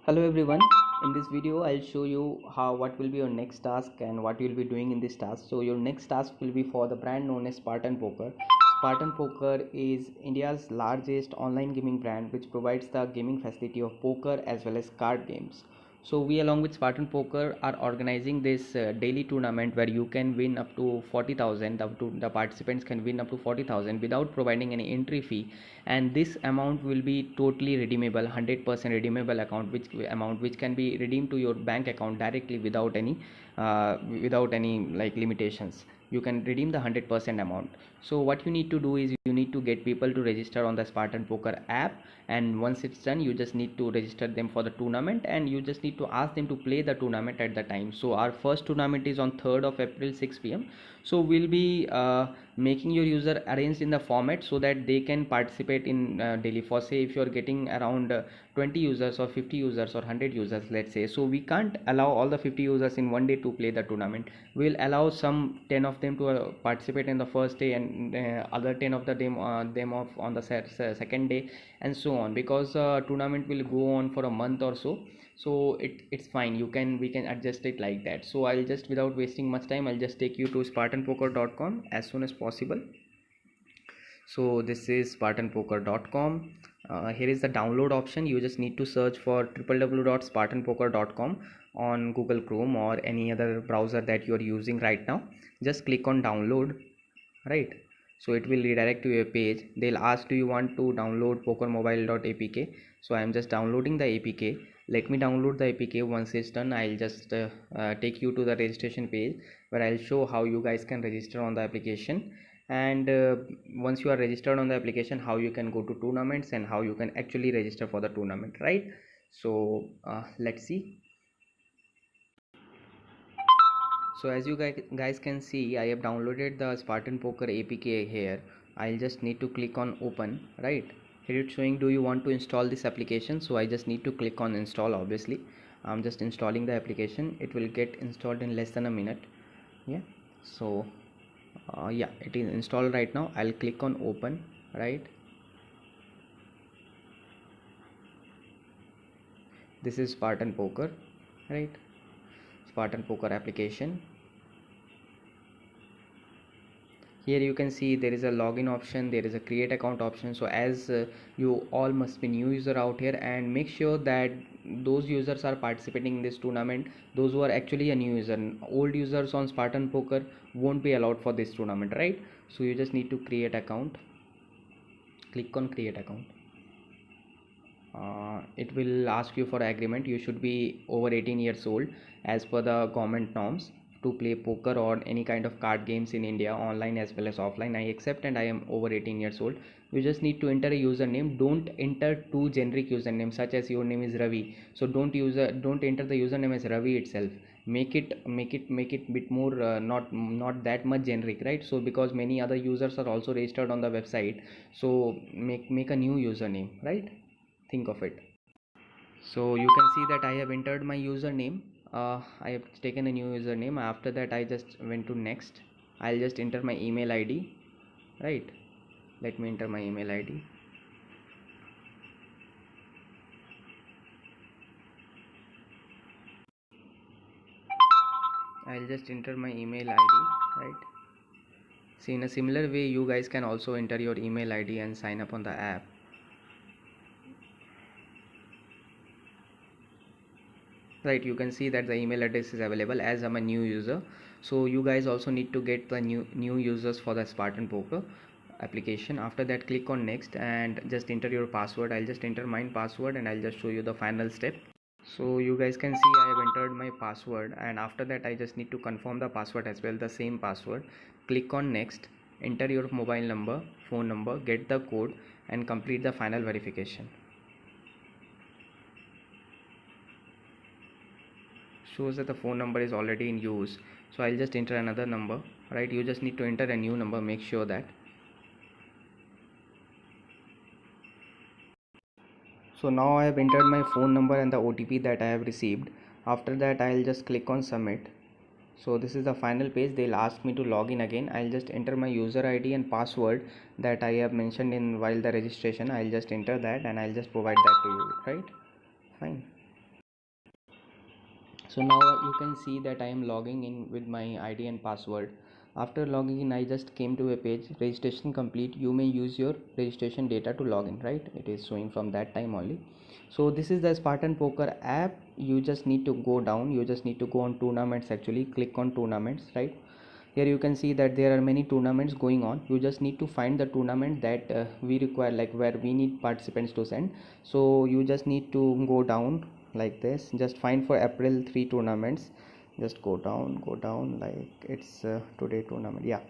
Hello everyone, in this video I'll show you what will be your next task and what you'll be doing in this task. So your next task will be for the brand known as Spartan Poker. Spartan Poker is India's largest online gaming brand which provides the gaming facility of poker as well as card games. So we along with Spartan Poker are organizing this daily tournament where you can win up to 40,000. The participants can win up to 40,000 without providing any entry fee, and this amount will be totally redeemable, 100% redeemable amount which can be redeemed to your bank account directly without any like limitations. You can redeem the 100% amount. So what you need to do is you need to get people to register on the Spartan Poker app, and once it's done you just need to register them for the tournament, and you just need to ask them to play the tournament at the time. So our first tournament is on 3rd of April 6 p.m. So we'll be making your user arranged in the format so that they can participate in daily. For say if you're getting around 20 users or 50 users or 100 users, let's say, so we can't allow all the 50 users in one day to play the tournament. We'll allow some 10 of them to participate in the first day, and other 10 of them off on the second day, and so on, because tournament will go on for a month or so. So it's fine, we can adjust it like that. So I'll just, without wasting much time, I'll just take you to spartanpoker.com as soon as possible. So this is spartanpoker.com. Here is the download option. You just need to search for www.spartanpoker.com on Google Chrome or any other browser that you are using right now. Just click on download, right? So it will redirect to a page. They'll ask, do you want to download pokermobile.apk? So I am just downloading the apk. Let me download the apk. Once it's done, I'll just take you to the registration page where I'll show how you guys can register on the application. And once you are registered on the application, how you can go to tournaments and how you can actually register for the tournament, right? So let's see. So as you guys can see, I have downloaded the Spartan Poker APK here. I'll just need to click on open, right? Here it's showing, do you want to install this application? So I just need to click on install. Obviously I'm just installing the application. It will get installed in less than a minute. Yeah, so yeah, it is installed right now. I'll click on open, right? This is Spartan Poker, right? Spartan Poker application. Here you can see there is a login option, there is a create account option. So as you all must be new user out here, and make sure that those users are participating in this tournament, those who are actually a new user. Old users on Spartan Poker won't be allowed for this tournament, right? So you just need to create account. Click on create account. It will ask you for agreement. You should be over 18 years old as per the government norms to play poker or any kind of card games in India, online as well as offline. I accept, and I am over 18 years old. You just need to enter a username. Don't enter two generic usernames such as your name is Ravi. So don't enter the username as Ravi itself. Make it bit more not that much generic, right? So because many other users are also registered on the website, so make a new username, right? Think of it. So you can see that I have entered my username. I have taken a new username. After that I just went to next. I'll just enter my email ID, right? Let me enter my email ID. I'll just enter my email ID, right? See, in a similar way you guys can also enter your email ID and sign up on the app. Right, you can see that the email address is available as I'm a new user. So you guys also need to get the new users for the Spartan Poker application. After that, click on next and just enter your password. I'll just enter my password and I'll just show you the final step. So you guys can see I have entered my password, and after that I just need to confirm the password as well, the same password. Click on next, enter your mobile number, phone number, get the code and complete the final verification. Shows that the phone number is already in use, so I'll just enter another number, right? You just need to enter a new number, make sure that. So now I have entered my phone number and the OTP that I have received. After that I'll just click on submit. So this is the final page. They'll ask me to log in again. I'll just enter my user ID and password that I have mentioned in while the registration. I'll just enter that and I'll just provide that to you, right? Fine. So now you can see that I am logging in with my ID and password. After logging in, I just came to a page, registration complete, you may use your registration data to log in, right? It is showing from that time only. So this is the Spartan Poker app. You just need to go down, you just need to go on tournaments, actually click on tournaments, right? Here you can see that there are many tournaments going on. You just need to find the tournament that we require, like where we need participants to send. So you just need to go down like this, just find for April 3 tournaments, just go down like it's today tournament. Yeah,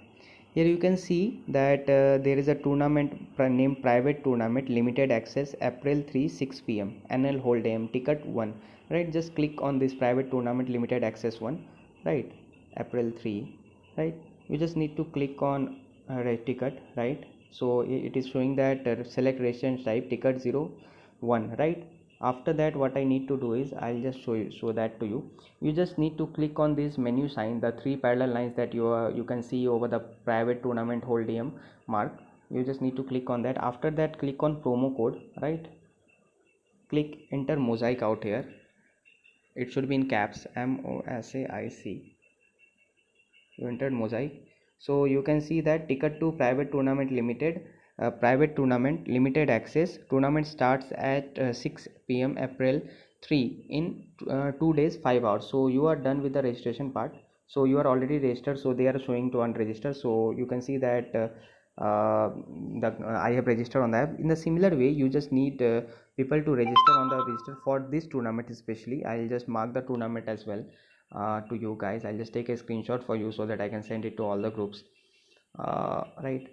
here you can see that there is a tournament named private tournament limited access April 3 6 p.m. NL hold am ticket 1, right? Just click on this private tournament limited access one, right? April 3, right? You just need to click on right ticket, right? So it is showing that select registration type ticket 01, right? After that what I need to do is I'll just show that to you. You just need to click on this menu sign, the three parallel lines that you can see over the private tournament hold am mark. You just need to click on that. After that click on promo code, right? Click enter mosaic out here. It should be in caps, MOSAIC. You entered mosaic. So you can see that ticket to private tournament limited, private tournament limited access. Tournament starts at 6 p.m. April 3 in 2 days 5 hours. So you are done with the registration part. So you are already registered, so they are showing to unregister. So you can see that I have registered on the app. In the similar way, you just need people to register on the register for this tournament especially. I'll just mark the tournament as well to you guys. I'll just take a screenshot for you so that I can send it to all the groups, right?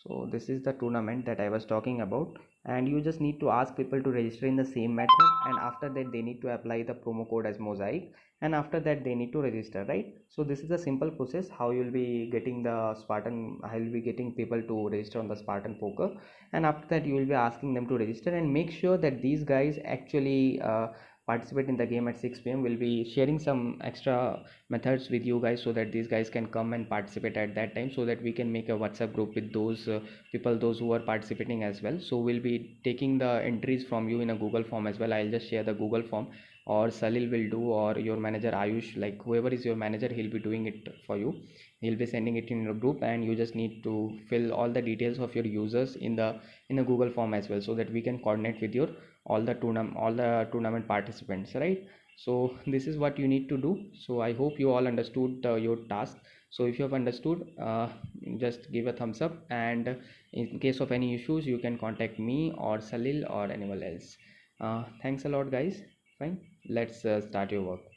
So this is the tournament that I was talking about, and you just need to ask people to register in the same method, and after that they need to apply the promo code as mosaic, and after that they need to register, right? So this is a simple process how you'll be getting the Spartan. I will be getting people to register on the Spartan Poker, and after that you will be asking them to register, and make sure that these guys actually participate in the game at 6 p.m. We'll be sharing some extra methods with you guys so that these guys can come and participate at that time, so that we can make a WhatsApp group with those people, those who are participating as well. So we'll be taking the entries from you in a Google form as well. I'll just share the Google form, or Salil will do, or your manager Ayush, like whoever is your manager, he'll be doing it for you. He'll be sending it in your group, and you just need to fill all the details of your users in a Google form as well, so that we can coordinate with your all the tournament participants, right? So this is what you need to do. So I hope you all understood your task. So if you have understood, just give a thumbs up, and in case of any issues you can contact me or Salil or anyone else. Thanks a lot guys. Fine, let's start your work.